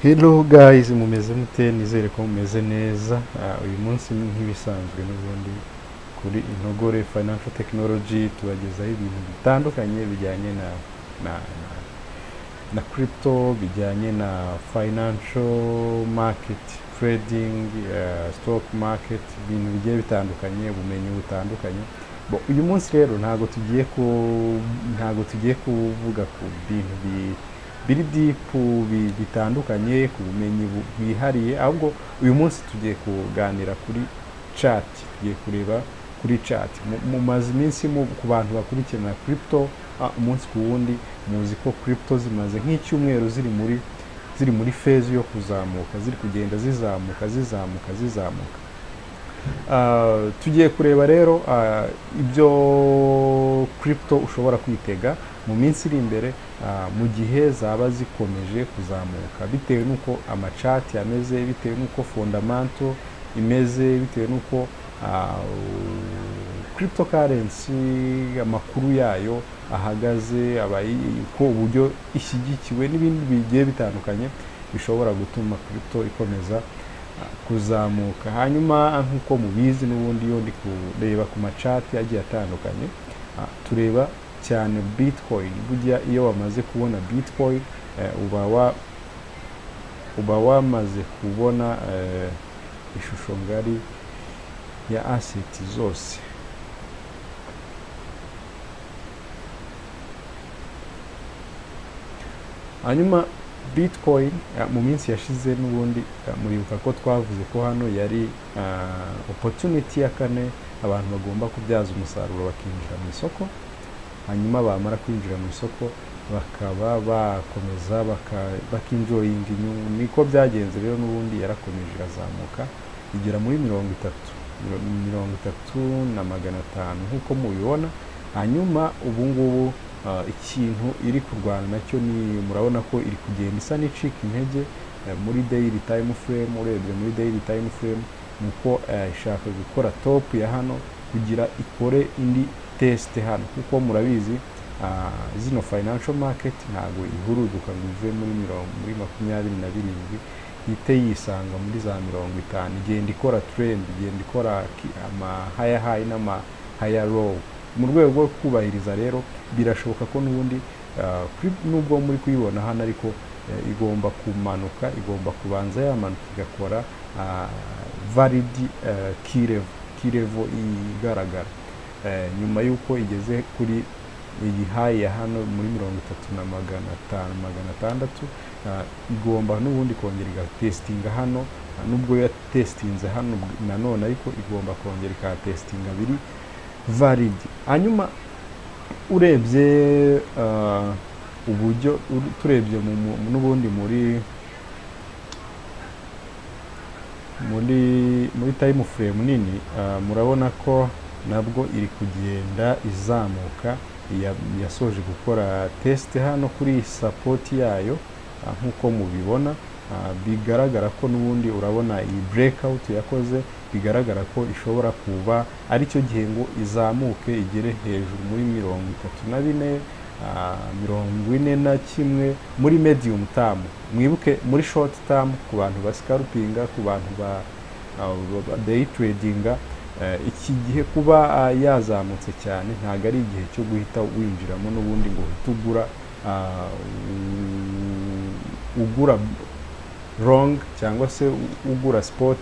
Hello guys, mumeze mute? Nizere ko mumeze neza. Uyu munsi nk'ibisanzwe n'ubundi kuri Intogore Financial Technology tubagezaho ibintu bitandukanye bijyanye na na crypto, bijyanye na financial market trading, stock market, ibintu bigiye bitandukanye, ubumenyi butandukanye. Uyu munsi rero ntago tugiye kuvuga ku bintu biri deep bitandukanye, ku bumenyi bwihariye, ahubwo uyu munsi tugiye kuganira kuri chat, tugiye kureba kuri chat. Mu mazi iminsi ku bantu bakurikirana crypto umunsi ku wundi, muzi ko crypto zimaze nk'icyumweru ziri muri phase yo kuzamuka, ziri kugenda zizamuka. Tugiye kureba rero ibyo crypto ushobora kwitega mu minsi iri imbere, mu gihe zaba zikomeje kuzamuka, bitewe n'uko amacati ameze, bitewe n'uko fundamental imeze, bitewe n'uko cryptocurrency amakuru yayo ahagaze, ko uburyo ishyigikiwe n'ibindi bigiye bitandukanye bishobora gutuma crypto ikomeza kuzamuka. Hanyuma nk'uko mubizi n'ubundi yo ndi kureba ku macati agiye atandukanye, tureba cyane Bitcoin. Burya iyo wamaze kubona Bitcoin, uba wamaze kubona ishusho ngari ya asset zose. Hanyuma Bitcoin mu minsi yashize n'ubundi muribuka ko twavuze ko hano yari opportunity ya kane abantu bagomba kubyaza umusaruro bakinjira mu isoko. Hanyuma bamara kwinjira mu isoko bakaba bakomeza bakinjoyinga inyungu. Niko byagenze rero, n'ubundi yarakomeje irazamuka igera muri 33,500 nk'uko mubibona. Hanyuma ubu ngubu ikintu iri kurwana nacyo ni murabona ko iri kugenda isa n'icika intege muri daily time frame. Urebye muri daily time frame nuko ishaka gukora top ya hano kugira ikore indi test hano, kuko murabizi zino financial market ntago ihuruduka ngo ive muri 27 ite yisanga muri za 50. Igenda ikora trend, igenda ikora ama higher high n'ama higher low. Mu rwego rwo kubahiriza rero, birashoboka ko n'ubundi nubwo muri kuyibona hano, ariko igomba kumanuka, igomba kubanza yamanuka igakora valid key level igaragara. Nyuma yuko igeze kuri iyi high ya hano muri 33,500, igomba n'ubundi kongera igatestinga hano. Nubwo ya testinze hano nanone, ariko igomba kongera ikatestinga biri valid. Hanyuma urebye uburyo turebye n'ubundi muri time frame nini, murabona ko nabwo iri kugenda izamuka. Yasoje gukora test hano kuri support yayo, nk'uko mubibona. Bigaragara ko n'ubundi urabona iyi breakout yakoze, bigaragara ko ishobora kuba ari cyo gihe ngo izamuke igere hejuru muri 34, 41 muri medium term. Mwibuke muri short term, ku bantu bascalpinga, ku bantu ba day trading, iki gihe kuba yazamutse cyane ntago ari igihe cyo guhita winjiramo n'ubundi ngo ugura wrong cyangwa se ugura spot,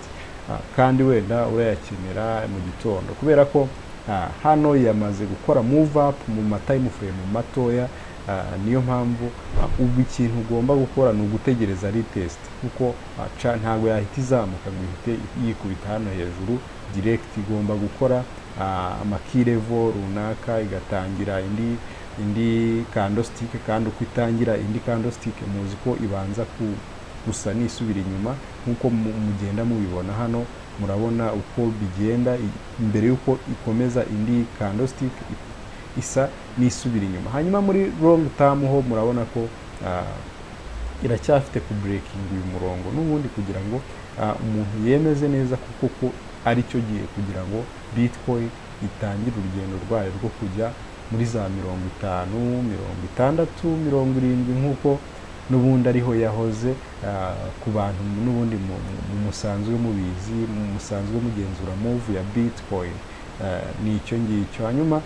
kandi wenda urayakenera mu gitondo, kubera ko hano yamaze gukora move up mu time frame matoya. Niyo mpamvu ubu ikintu ugomba gukora ni ugutegereza retest, kuko ntago yahita izamuka ngo ihite yikubita hano hejuru direct. Igomba gukora ama key level runaka, igatangira indi candlestick, kandi uko itangira indi candlestick muzi ko ibanza gusa n'isubira inyuma. Nk'uko mugenda mubibona hano, murabona uko bigenda mbere yuko ikomeza indi candlestick isa n'isubira inyuma. Hanyuma muri long term ho murabona ko iracyafite ku breaking uyu murongo n'ubundi, kugira ngo umuntu yemeze neza kuko ari cyo gihe kugira ngo Bitcoin itangire urugendo rwayo rwo kujya muri za 50, 60, 70 nk'uko n'ubundi ariho yahoze ku bantu n'ubundi musanzwe mubizi, musanzwe mugenzura move ya Bitcoin. Ni icyo ngicyo. Hanyuma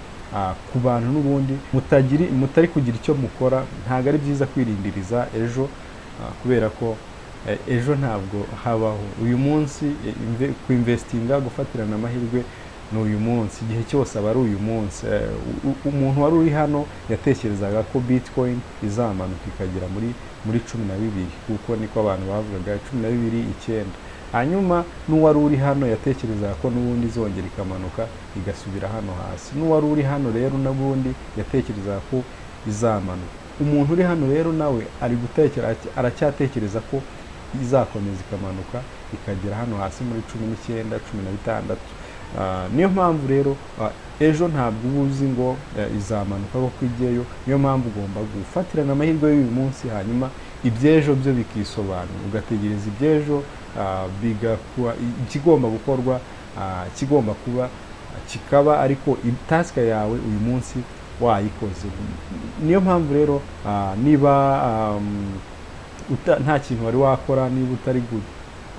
ku bantu n'ubundi mutari kugira icyo mukora, ntabwo ari byiza kwirindiriza ejo, kubera ko ejo ntabwo habaho. Uyu munsi kuinvestinga, gufatirana amahirwe ni uyu munsi, igihe cyose aba ari uyu munsi. Umuntu wari uri hano yatekerezaga ko Bitcoin izamanuka ikagera muri 12, kuko niko abantu bavugaga 12,900. hanyuma n'uwari uri hano yatekerezaga ko n'ubundi izongera ikamanuka igasubira hano hasi. N'uwari uri hano rero n'ubundi yatekerezaga ko izamanuka. Umuntu uri hano rero nawe aracyatekereza ko izakomeza ikamanuka ikagera hano hasi muri 19, 16. Niyo mpamvu rero ejo ntabwo uba uzi ngo izamanuka ko kwigeyo. Niyo mpamvu ugomba gufatirana amahirwe y'uyu munsi, hanyuma iby'ejo byo bikisobanura, ugategereza iby'ejo bigakuba ikigomba gukorwa, kigomba kuba kikaba, ariko task yawe uyu munsi wayikoze. Niyo mpamvu rero niba nta kintu wari wakora, niba utari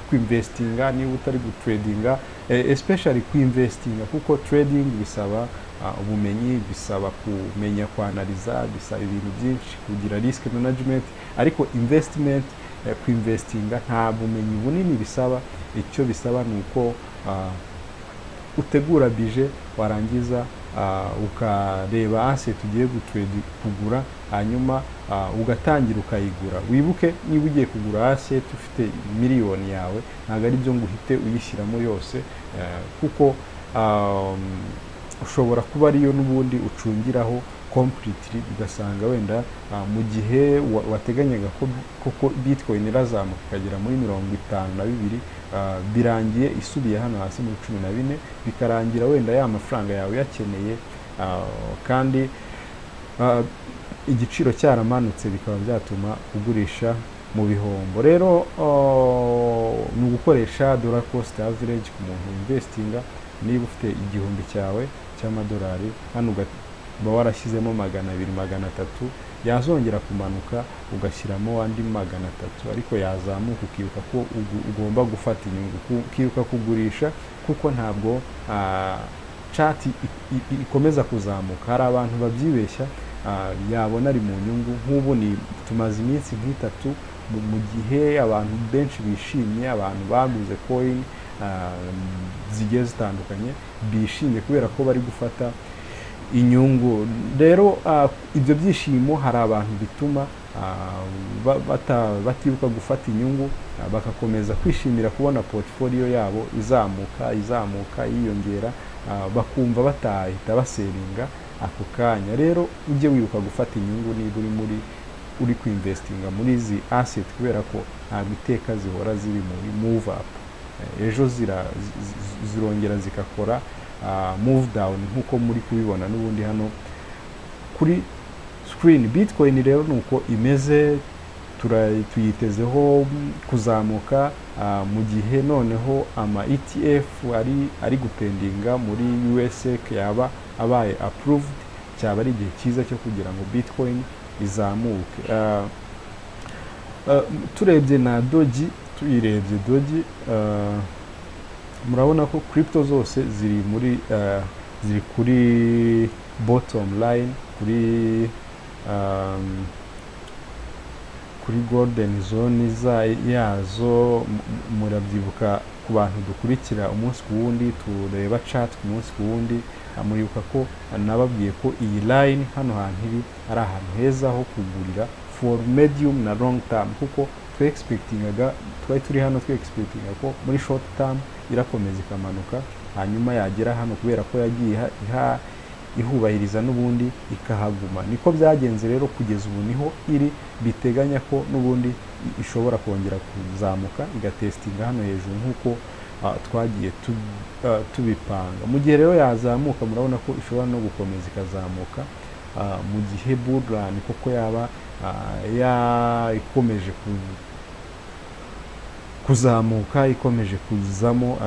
kwinvestinga, niba utari gutradinga, especially kwinvestinga, kuko trading bisaba ubumenyi, bisaba kumenya kwanaliza, bisaba ibintu byinshi, kugira risk management. Ariko investment, kwinvestinga nta bumenyi bunini bisaba. Icyo bisaba ni uko utegura budget, warangiza ukareba asset ugiye kugura, hanyuma ugatangira ukayigura. Wibuke, niba ugiye kugura asset ufite miliyoni yawe, ntabwo ari byo ngo uhite uyishyiramo yose, kuko ushobora kuba ariyo n'ubundi ucungiraho completely, ugasanga wenda mu gihe wateganyaga ko Bitcoin irazamuka ikagera muri 52, birangiye isubiye hano hasi muri 14, bikarangira wenda ya mafaranga yawe yakeneye, kandi igiciro cyaramanutse, bikaba byatuma ugurisha mu bihombo. Rero ni ugukoresha dollar cost average ku muntu investinga. Niba ufite 1,000 cyawe cy'amadolari, hano uba warashyizemo 200, 300, yazongera kumanuka ugashyiramo andi 300, ariko yazamuka ukibuka ko ugomba gufata inyungu, ukibuka kugurisha, kuko ntabwo chart ikomeza kuzamuka. Hari abantu babyibeshya, yabona ari mu nyungu. Nk'ubu ni tumaze iminsi nk'itatu mu gihe abantu benshi bishimye, abantu baguze coin zigiye zitandukanye bishimye kubera ko bari gufata inyungu. Rero ibyo byishimo hari abantu bituma batibuka gufata inyungu, bagakomeza kwishimira kubona portfolio yabo izamuka yiyongera, bakumva batahita baseringa ako kanya. Rero ujye wibuka gufata inyungu niba uri kwinvestinga muri izi asset, kubera ko ntabwo iteka zihora ziri muri move up. Ejo zirongera zikakora move down, nkuko muri kubibona n'ubundi hano kuri screen. Bitcoin rero nuko imeze, tuyitezeho kuzamuka, mu gihe noneho ama ETF ari gupendinga muri USA yaba abaye approved, cyaba ari igihe cyiza cyo kugira ngo Bitcoin izamuke. Turebye na Doji, tuyirebye Doji, murabona ko crypto zose ziri kuri bottom line, kuri golden zone yazo. Murabyibuka ku bantu dukurikira umunsi ku wundi, tureba chat ku munsi ku wundi, muribuka ko nababwiye ko iyi line hano hantu iri ari ahantu heza ho kugurira for medium na long term, kuko twari turi hano expectinga ko muri short term irakomeza ikamanuka, hanyuma yagera hano kubera ko yagiye ihubahiriza n'ubundi ikahaguma. Niko byagenze rero kugeza ubu niho iri, biteganya ko n'ubundi ishobora kongera kuzamuka igatestinga hano hejuru nk'uko twagiye tubipanga. Mu gihe rero yazamuka, murabona ko ishobora no gukomeza ikazamuka mu gihe bull run koko yaba ikomeje kuzamuka, ikomeje kuzamo,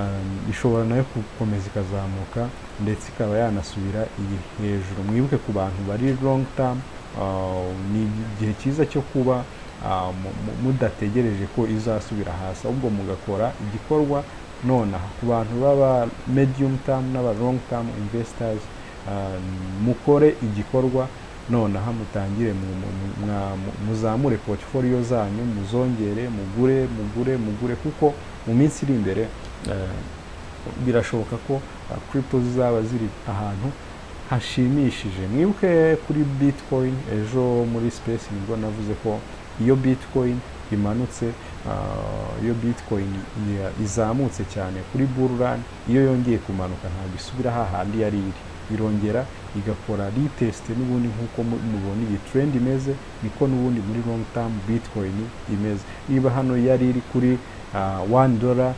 ishobora nayo gukomeza ikazamuka ndetse ikaba yanasubira iyi hejuru. Mwibuke ku bantu bari long term, ni igihe cyiza cyo kuba mudategereje ko izasubira hasi, ahubwo mugakora igikorwa nonaha. Ku bantu baba medium term n'aba long term investors, mukore igikorwa nonaha, mutangire muzamure portfolio zanyu, muzongere, mugure, kuko mu minsi iri imbere birashoboka ko crypto zizaba ziri ahantu hashimishije. Mwibuke kuri Bitcoin ejo muri space nibwo navuze ko iyo Bitcoin imanutse, iyo Bitcoin izamutse cyane kuri bull run, iyo yongeye kumanuka ntabwo isubira hahandi yari iri, irongera igakora retest n'ubundi. Nkuko mubona iyi trend imeze, niko n'ubundi muri long term Bitcoin imeze. Niba hano yari iri kuri $1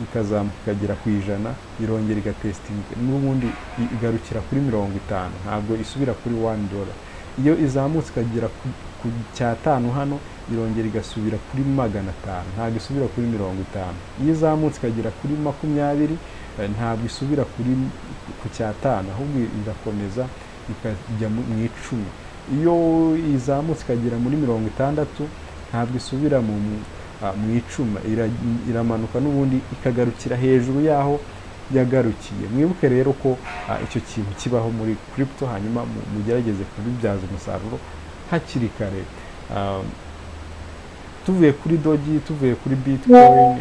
ikazamuka ikagera ku 100, irongera igatesting n'ubundi igarukira kuri 50, ntabwo isubira kuri $1. Iyo izamutse ikagera ku cyatanu hano, irongera igasubira kuri 500, ntabwo isubira kuri 50. Iyo izamutse ikagera kuri 20, ntabwo isubira ku cyatanu, ahubwo irakomeza ikajya mu 10. Iyo izamutse ikagera muri 60, ntabwo isubira mu 10, iramanuka n'ubundi ikagarukira hejuru yaho yagarukiye. Mwibuke rero ko icyo kintu kibaho muri crypto, hanyuma mugerageze kubibyaza umusaruro hakiri kare. Tuvuye kuri Doji, tuvuye kuri Bitcoin,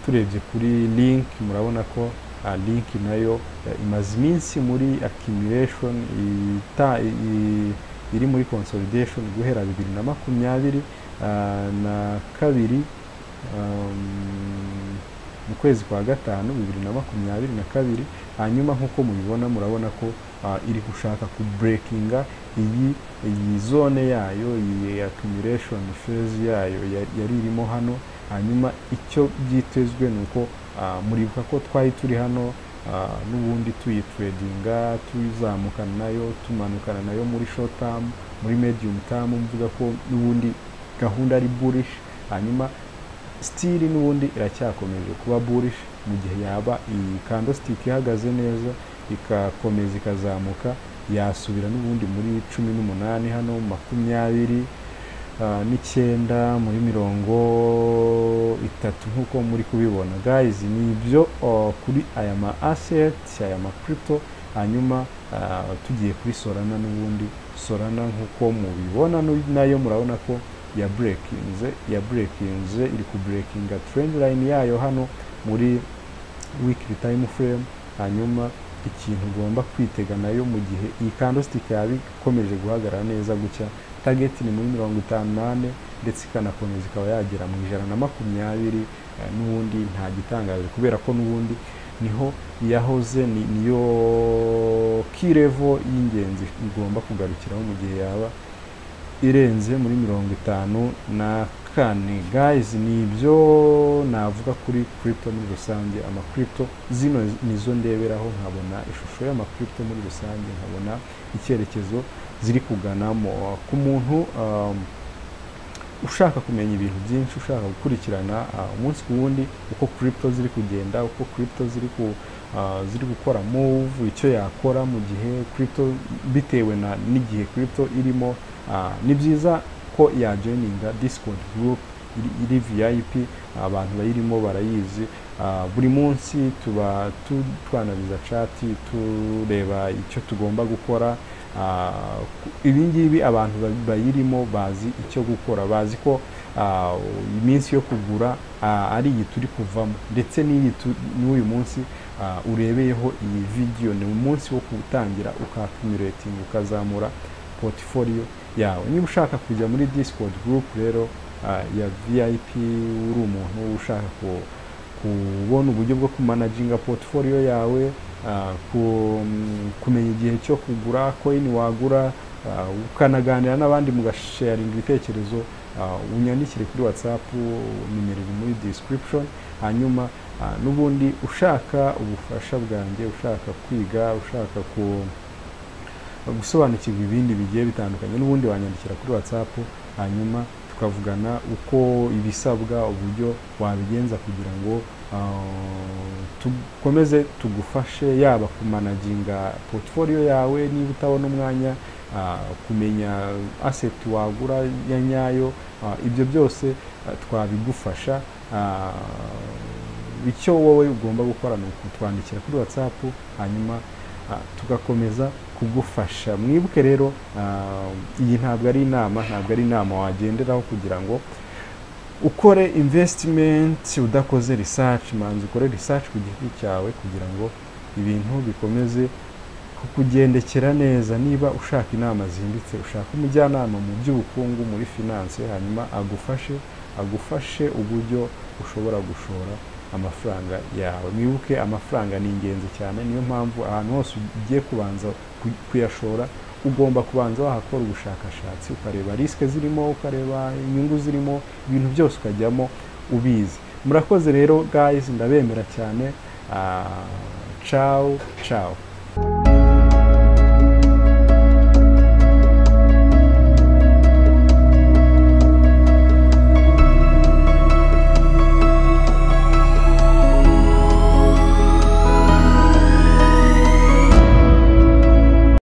turebye kuri Link, murabona ko Link nayo imaze iminsi muri accumulation, iri muri consolidation guhera 2022 mu kwezi kwa gatanu 2022. Hanyuma nkuko mubibona, murabona ko iri gushaka ku breakinga iyi zone yayo, iyi accumulation phase yayo yari irimo hano. Hanyuma icyo byitezwe nuko muribuka ko twari turi hano n'ubundi tuyitradinga, tuzamukana nayo, tumanukana nayo muri short term, muri medium term, mvuga ko n'ubundi gahunda ari bullish. Hanyuma still n'ubundi iracyakomeje kuba bullish, mu gihe yaba iyi candlestick ihagaze neza ikakomeza ikazamuka, yasubira n'ubundi muri 18 hano, 29 muri 30 nkuko muri kubibona. Guys, ni ibyo kuri aya ma assets, aya ma crypto. Hanyuma tugiye kuri Solana, n'ubundi Solana nkuko mubibona nayo murabona ko ya breakinze iri ku breakinga trend line yayo hano muri weekly time frame. Hanyuma ikintu ugomba kwitega nayo mu gihe iyi candlestick yabi ikomeje guhagarara neza gutya, target ni muri 58, ndetse ikanakomeza ikaba yagera mu 120. N'ubundi nta gitangaje, kubera ko n'ubundi niho yahoze, niyo key level y'ingenzi igomba kugarukiraho mu gihe yaba irenze muri 54. Guys, ni ibyo navuga kuri crypto muri rusange. Ama crypto zino nizo ndeberaho, nkabona ishusho y'ama crypto muri rusange, nkabona icyerekezo ziri kuganamo. Ku muntu ushaka kumenya ibintu byinshi, ushaka gukurikirana umunsi ku wundi uko crypto ziri kugenda, uko crypto ziri gukora move, icyo yakora mu gihe crypto bitewe n'igihe crypto irimo, ni byiza ko yajoininga Discord group iri VIP. Abantu bayirimo barayizi, buri munsi tuba twanaliza chat, tureba icyo tugomba gukora. Ibingibi abantu bayirimo bazi icyo gukora, bazi ko iminsi yo kugura ari iyi turi kuvamo, ndetse n'uyu munsi urebeyeho iyi video ni umunsi wo gutangira ukaccumulating, ukazamura portfolio yawe. Niba ushaka kujya muri Discord group rero ya VIP, uri umuntu ushaka kubona uburyo bwo kumanaginga portfolio yawe, kumenya igihe cyo kugura coin wagura, ukanaganira n'abandi mugasharinga ibitekerezo, unyandikire kuri WhatsApp, nimero iri muri description. Hanyuma n'ubundi ushaka ubufasha bwanjye, ushaka kwiga, ushaka gusobanukirwa ibindi bigiye bitandukanye, n'ubundi wanyandikira kuri WhatsApp, hanyuma tukavugana uko ibisabwa, uburyo wabigenza kugira ngo tukomeze tugufashe, yaba kumanaginga portfolio yawe niba utabona umwanya kumenya asset wagura ya nyayo, ibyo byose twabigufasha. Icyo wowe ugomba gukora ni ukutwandikira kuri WhatsApp, hanyuma tugakomeza kugufasha. Mwibuke rero iyi ntabwo ari inama wagenderaho kugira ngo ukore investment udakoze research. Manzi ukore research ku giti cyawe kugira ngo ibintu bikomeze kukugendekera neza. Niba ushaka inama zimbitse, ushaka umujyanama mu by'ubukungu, muri finance, hanyuma agufashe uburyo ushobora gushora amafaranga yawe. Mwibuke amafaranga ni ingenzi cyane, niyo mpamvu ahantu hose ugiye kubanza kuyashora ugomba kubanza wahakora ubushakashatsi, ukareba risike zirimo, ukareba inyungu zirimo, ibintu byose ukajyamo ubizi. Murakoze rero guys, ndabemera cyane. Ciao ciao.